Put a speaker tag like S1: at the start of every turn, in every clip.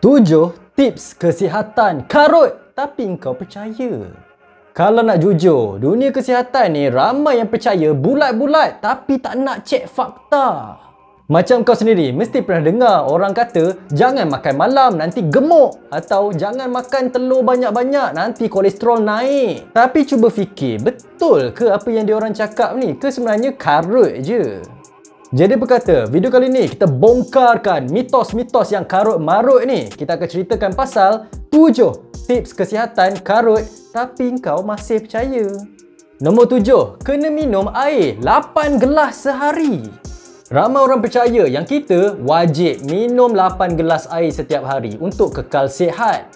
S1: 7 tips kesihatan karut tapi engkau percaya. Kalau nak jujur, dunia kesihatan ni ramai yang percaya bulat-bulat tapi tak nak cek fakta. Macam kau sendiri mesti pernah dengar orang kata jangan makan malam nanti gemuk, atau jangan makan telur banyak-banyak nanti kolesterol naik. Tapi cuba fikir, betul ke apa yang diorang cakap ni ke sebenarnya karut je? Jadi berkata, video kali ni kita bongkarkan mitos-mitos yang karut-marut ni. Kita akan ceritakan pasal 7 tips kesihatan karut tapi kau masih percaya. Nombor 7, kena minum air 8 gelas sehari. Ramai orang percaya yang kita wajib minum 8 gelas air setiap hari untuk kekal sihat.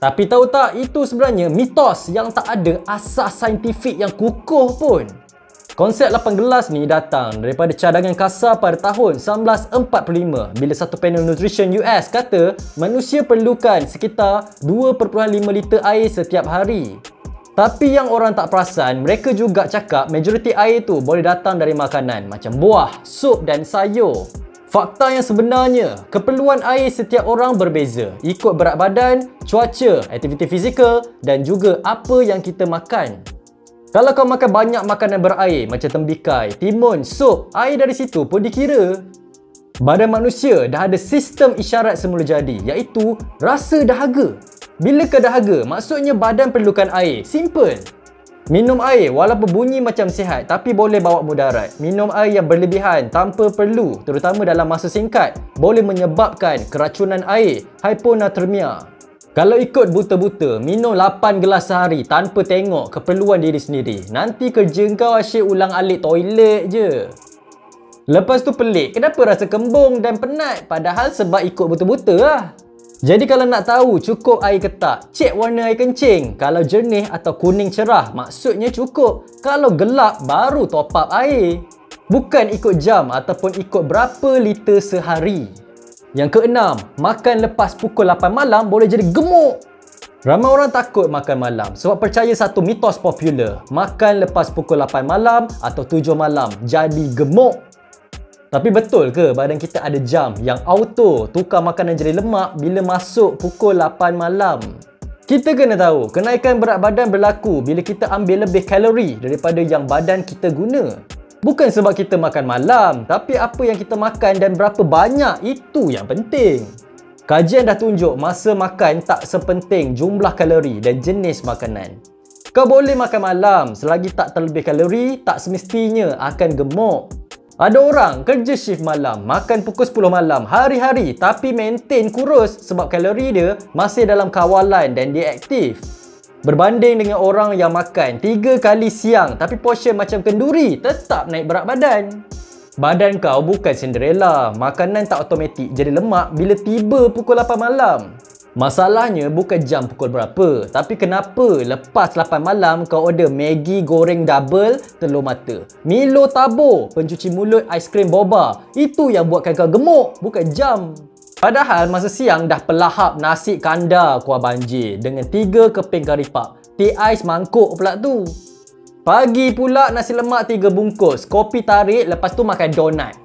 S1: Tapi tahu tak, itu sebenarnya mitos yang tak ada asas saintifik yang kukuh pun. Konsep 8 gelas ni datang daripada cadangan kasar pada tahun 1945 bila satu panel nutrition US kata manusia perlukan sekitar 2.5 liter air setiap hari. Tapi yang orang tak perasan, mereka juga cakap majoriti air tu boleh datang dari makanan macam buah, sup dan sayur. Fakta yang sebenarnya, keperluan air setiap orang berbeza ikut berat badan, cuaca, aktiviti fizikal dan juga apa yang kita makan. Kalau kau makan banyak makanan berair macam tembikai, timun, sup, air dari situ pun dikira. Badan manusia dah ada sistem isyarat semula jadi, iaitu rasa dahaga. Bila kau dahaga, maksudnya badan perlukan air. Simple. Minum air walaupun bunyi macam sihat tapi boleh bawa mudarat. Minum air yang berlebihan tanpa perlu, terutama dalam masa singkat, boleh menyebabkan keracunan air, hyponatremia. Kalau ikut buta-buta, minum 8 gelas sehari tanpa tengok keperluan diri sendiri, nanti kerja kau asyik ulang-alik toilet je. Lepas tu pelik, kenapa rasa kembung dan penat? Padahal sebab ikut buta-buta lah. Jadi kalau nak tahu cukup air ke tak, cek warna air kencing. Kalau jernih atau kuning cerah, maksudnya cukup. Kalau gelap, baru top up air. Bukan ikut jam ataupun ikut berapa liter sehari. Yang keenam, makan lepas pukul 8 malam boleh jadi gemuk. Ramai orang takut makan malam sebab percaya satu mitos popular. Makan lepas pukul 8 malam atau 7 malam jadi gemuk. Tapi betul ke badan kita ada jam yang auto tukar makanan jadi lemak bila masuk pukul 8 malam? Kita kena tahu, kenaikan berat badan berlaku bila kita ambil lebih kalori daripada yang badan kita guna. Bukan sebab kita makan malam, tapi apa yang kita makan dan berapa banyak, itu yang penting. Kajian dah tunjuk masa makan tak sepenting jumlah kalori dan jenis makanan. Kau boleh makan malam selagi tak terlebih kalori, tak semestinya akan gemuk. Ada orang kerja shift malam, makan pukul 10 malam hari-hari tapi maintain kurus sebab kalori dia masih dalam kawalan dan dia aktif. Berbanding dengan orang yang makan 3 kali siang tapi portion macam kenduri, tetap naik berat badan. Badan kau bukan Cinderella, makanan tak automatik jadi lemak bila tiba pukul 8 malam. Masalahnya bukan jam pukul berapa, tapi kenapa lepas 8 malam kau order Maggi goreng double telur mata, Milo tabur, pencuci mulut, aiskrim boba. Itu yang buatkan kau gemuk, bukan jam. Padahal masa siang dah pelahap nasi kandar kuah banjir dengan 3 keping kari pap. Teh ais mangkuk pula tu. Pagi pula nasi lemak 3 bungkus, kopi tarik, lepas tu makan donat.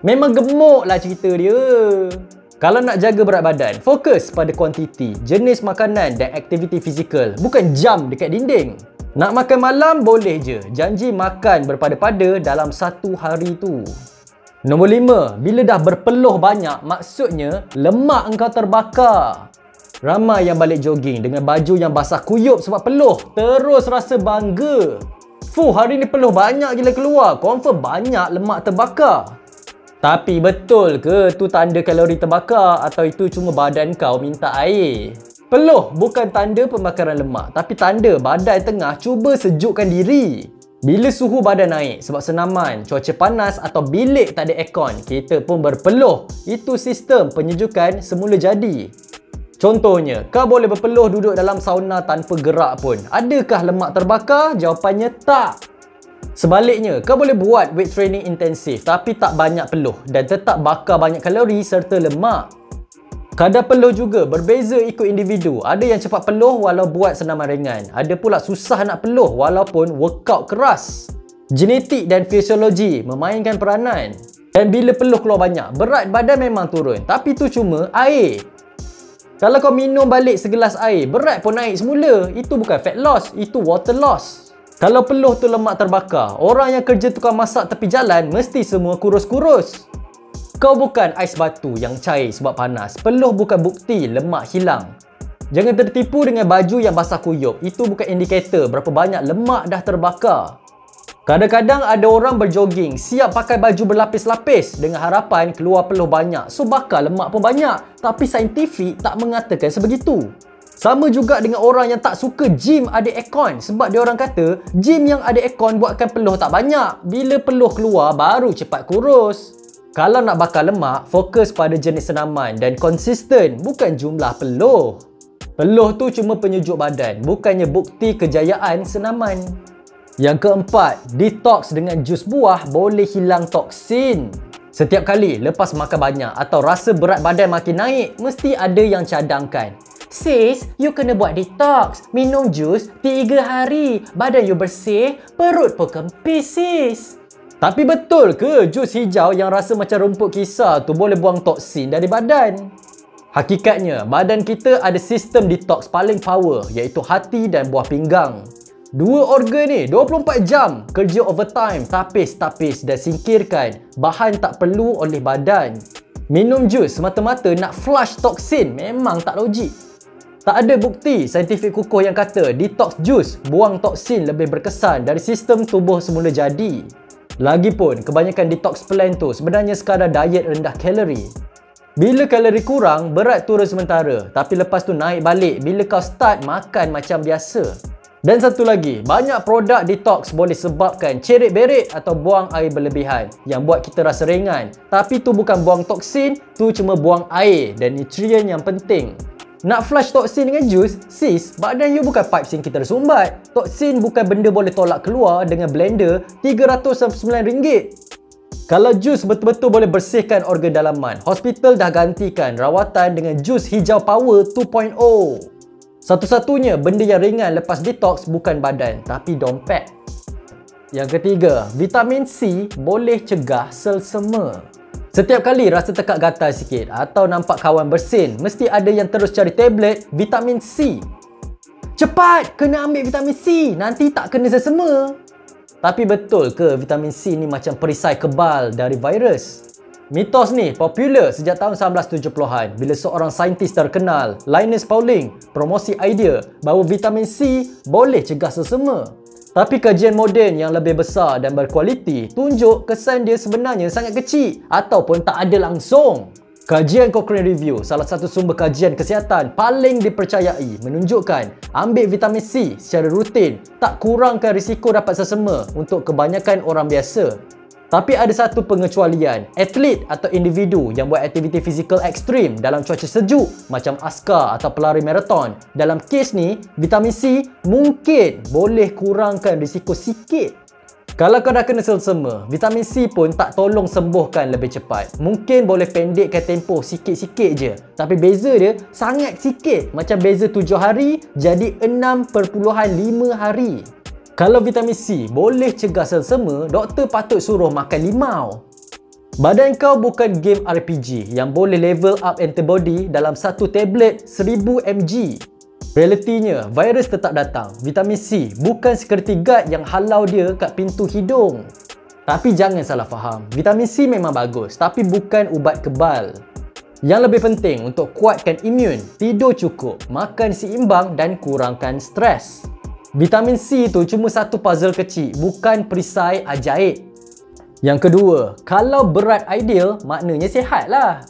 S1: Memang gemuk lah cerita dia. Kalau nak jaga berat badan, fokus pada kuantiti, jenis makanan dan aktiviti fizikal, bukan jam dekat dinding. Nak makan malam boleh je, janji makan berpada-pada dalam satu hari tu. Nombor 5, bila dah berpeluh banyak, maksudnya lemak engkau terbakar. Ramai yang balik jogging dengan baju yang basah kuyup sebab peluh, terus rasa bangga. Fuh, hari ni peluh banyak gila keluar, confirm banyak lemak terbakar. Tapi betul ke tu tanda kalori terbakar atau itu cuma badan kau minta air? Peluh bukan tanda pembakaran lemak, tapi tanda badan tengah cuba sejukkan diri. Bila suhu badan naik sebab senaman, cuaca panas atau bilik tak ada aircon, kita pun berpeluh. Itu sistem penyejukan semula jadi. Contohnya, kau boleh berpeluh duduk dalam sauna tanpa gerak pun. Adakah lemak terbakar? Jawapannya tak. Sebaliknya, kau boleh buat weight training intensif tapi tak banyak peluh dan tetap bakar banyak kalori serta lemak. Kadar peluh juga berbeza ikut individu. Ada yang cepat peluh walau buat senaman ringan. Ada pula susah nak peluh walaupun workout keras. Genetik dan fisiologi memainkan peranan. Dan bila peluh keluar banyak, berat badan memang turun. Tapi tu cuma air. Kalau kau minum balik segelas air, berat pun naik semula. Itu bukan fat loss, itu water loss. Kalau peluh tu lemak terbakar, orang yang kerja tukang masak tepi jalan mesti semua kurus-kurus. Kau bukan ais batu yang cair sebab panas. Peluh bukan bukti lemak hilang. Jangan tertipu dengan baju yang basah kuyup. Itu bukan indikator berapa banyak lemak dah terbakar. Kadang-kadang ada orang berjoging, siap pakai baju berlapis-lapis dengan harapan keluar peluh banyak, so bakar lemak pun banyak. Tapi saintifik tak mengatakan sebegitu. Sama juga dengan orang yang tak suka gym ada aircon, sebab dia orang kata gym yang ada aircon buatkan peluh tak banyak. Bila peluh keluar baru cepat kurus. Kalau nak bakar lemak, fokus pada jenis senaman dan konsisten, bukan jumlah peluh. Peluh tu cuma penyejuk badan, bukannya bukti kejayaan senaman. Yang keempat, detox dengan jus buah boleh hilang toksin. Setiap kali lepas makan banyak atau rasa berat badan makin naik, mesti ada yang cadangkan. Sis, you kena buat detox. Minum jus 3 hari. Badan you bersih, perut pun kempis sis. Tapi betul ke jus hijau yang rasa macam rumput kisar tu boleh buang toksin dari badan? Hakikatnya, badan kita ada sistem detox paling power, iaitu hati dan buah pinggang. Dua organ ni 24 jam kerja overtime, tapis-tapis dan singkirkan bahan tak perlu oleh badan. Minum jus semata-mata nak flush toksin memang tak logik. Tak ada bukti saintifik kukuh yang kata detox jus buang toksin lebih berkesan dari sistem tubuh semula jadi. Lagipun, kebanyakan detox plan tu sebenarnya sekadar diet rendah kalori. Bila kalori kurang, berat turun sementara, tapi lepas tu naik balik bila kau start makan macam biasa. Dan satu lagi, banyak produk detox boleh sebabkan cerit-berit atau buang air berlebihan yang buat kita rasa ringan. Tapi tu bukan buang toksin, tu cuma buang air dan nutrien yang penting. Nak flush toksin dengan jus? Sis, badan you bukan pipes yang kita sumbat. Toksin bukan benda boleh tolak keluar dengan blender RM399. Kalau jus betul-betul boleh bersihkan organ dalaman, hospital dah gantikan rawatan dengan jus hijau power 2.0. Satu-satunya benda yang ringan lepas detox bukan badan, tapi dompet. Yang ketiga, vitamin C boleh cegah selsema. Setiap kali rasa tekak gatal sikit atau nampak kawan bersin, mesti ada yang terus cari tablet vitamin C. Cepat, kena ambil vitamin C, nanti tak kena selsema. Tapi betul ke vitamin C ni macam perisai kebal dari virus? Mitos ni popular sejak tahun 1970-an bila seorang saintis terkenal, Linus Pauling, promosi idea bahawa vitamin C boleh cegah selsema. Tapi kajian moden yang lebih besar dan berkualiti tunjuk kesan dia sebenarnya sangat kecil ataupun tak ada langsung. Kajian Cochrane Review, salah satu sumber kajian kesihatan paling dipercayai, menunjukkan ambil vitamin C secara rutin tak kurangkan risiko dapat selsema untuk kebanyakan orang biasa. Tapi ada satu pengecualian, atlet atau individu yang buat aktiviti fizikal ekstrim dalam cuaca sejuk macam askar atau pelari maraton. Dalam kes ni, vitamin C mungkin boleh kurangkan risiko sikit. Kalau kau dah kena selsema, vitamin C pun tak tolong sembuhkan lebih cepat. Mungkin boleh pendekkan tempoh sikit-sikit je. Tapi beza dia sangat sikit. Macam beza 7 hari jadi 6.5 hari. Kalau vitamin C boleh cegah selsema, doktor patut suruh makan limau. Badan kau bukan game RPG yang boleh level up antibody dalam satu tablet 1000 mg. Realitinya, virus tetap datang. Vitamin C bukan security guard yang halau dia kat pintu hidung. Tapi jangan salah faham, vitamin C memang bagus, tapi bukan ubat kebal. Yang lebih penting untuk kuatkan imun, tidur cukup, makan seimbang dan kurangkan stres. Vitamin C tu cuma satu puzzle kecil, bukan perisai ajaib. Yang kedua, kalau berat ideal, maknanya sihat lah.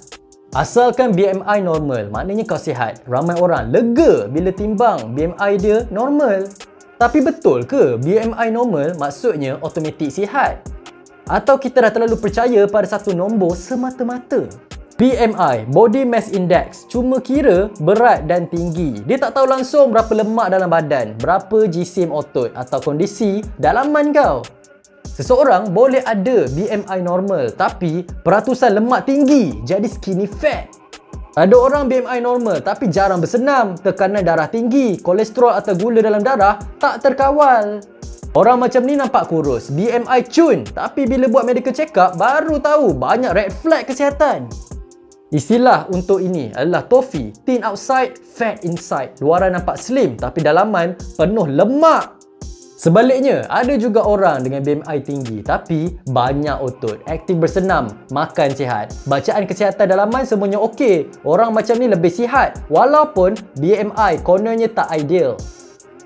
S1: Asalkan BMI normal, maknanya kau sihat. Ramai orang lega bila timbang BMI dia normal. Tapi betul ke BMI normal maksudnya automatik sihat? Atau kita dah terlalu percaya pada satu nombor semata-mata? BMI, Body Mass Index, cuma kira berat dan tinggi. Dia tak tahu langsung berapa lemak dalam badan, berapa jisim otot atau kondisi dalaman kau. Seseorang boleh ada BMI normal tapi peratusan lemak tinggi, jadi skinny fat. Ada orang BMI normal tapi jarang bersenam, tekanan darah tinggi, kolesterol atau gula dalam darah tak terkawal. Orang macam ni nampak kurus, BMI cun, tapi bila buat medical check up baru tahu banyak red flag kesihatan. Istilah untuk ini adalah tofi. Thin outside, fat inside. Luaran nampak slim tapi dalaman penuh lemak. Sebaliknya, ada juga orang dengan BMI tinggi tapi banyak otot, aktif bersenam, makan sihat. Bacaan kesihatan dalaman semuanya okey. Orang macam ni lebih sihat walaupun BMI kononnya tak ideal.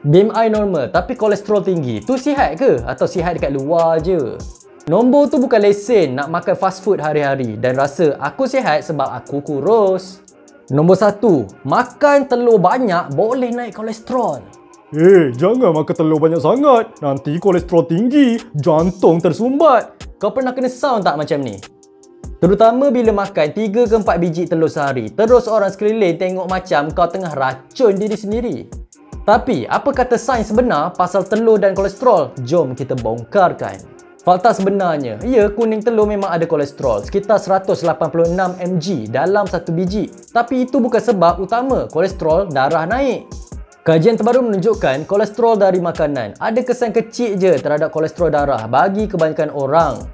S1: BMI normal tapi kolesterol tinggi, tu sihat ke? Atau sihat dekat luar je? Nombor tu bukan lesen nak makan fast food hari-hari dan rasa aku sihat sebab aku kurus. Nombor 1, makan telur banyak boleh naik kolesterol.
S2: Jangan makan telur banyak sangat. Nanti kolesterol tinggi, jantung tersumbat.
S1: Kau pernah kena sound tak macam ni? Terutama bila makan 3 ke 4 biji telur sehari, terus orang sekeliling tengok macam kau tengah racun diri sendiri. Tapi, apa kata sains sebenar pasal telur dan kolesterol? Jom kita bongkarkan. Fakta sebenarnya, ya, kuning telur memang ada kolesterol, sekitar 186 mg dalam satu biji. Tapi itu bukan sebab utama kolesterol darah naik. Kajian terbaru menunjukkan kolesterol dari makanan ada kesan kecil je terhadap kolesterol darah bagi kebanyakan orang.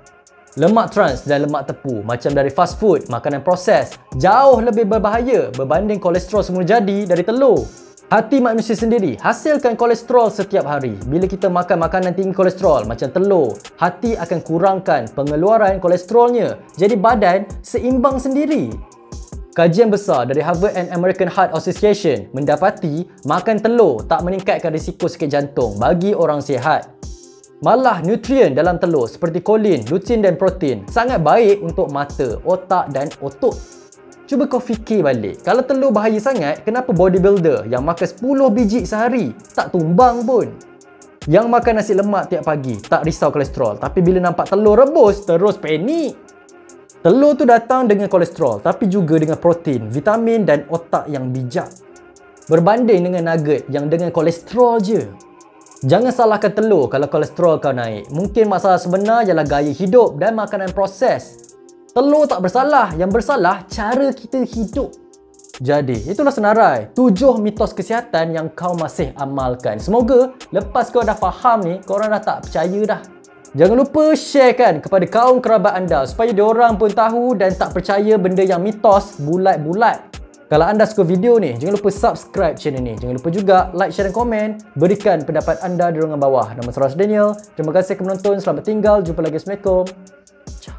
S1: Lemak trans dan lemak tepu macam dari fast food, makanan proses, jauh lebih berbahaya berbanding kolesterol semula jadi dari telur. Hati manusia sendiri hasilkan kolesterol setiap hari. Bila kita makan makanan tinggi kolesterol macam telur, hati akan kurangkan pengeluaran kolesterolnya. Jadi badan seimbang sendiri. Kajian besar dari Harvard and American Heart Association mendapati makan telur tak meningkatkan risiko sakit jantung bagi orang sihat. Malah nutrien dalam telur seperti kolin, lutein dan protein sangat baik untuk mata, otak dan otot. Cuba kau fikir balik, kalau telur bahaya sangat, kenapa bodybuilder yang makan 10 biji sehari tak tumbang pun? Yang makan nasi lemak tiap pagi tak risau kolesterol, tapi bila nampak telur rebus terus panik. Telur tu datang dengan kolesterol tapi juga dengan protein, vitamin dan otak yang bijak. Berbanding dengan nugget yang dengan kolesterol je. Jangan salahkan telur kalau kolesterol kau naik. Mungkin masalah sebenar ialah gaya hidup dan makanan proses. Telur tak bersalah, yang bersalah cara kita hidup. Jadi, itulah senarai 7 mitos kesihatan yang kau masih amalkan. Semoga lepas kau dah faham ni, korang dah tak percaya dah. Jangan lupa sharekan kepada kaum kerabat anda supaya diorang pun tahu dan tak percaya benda yang mitos bulat-bulat. Kalau anda suka video ni, jangan lupa subscribe channel ni. Jangan lupa juga like, share dan komen. Berikan pendapat anda di ruangan bawah. Nama saya Daniel. Terima kasih kerana menonton. Selamat tinggal. Jumpa lagi. Assalamualaikum. Ciao.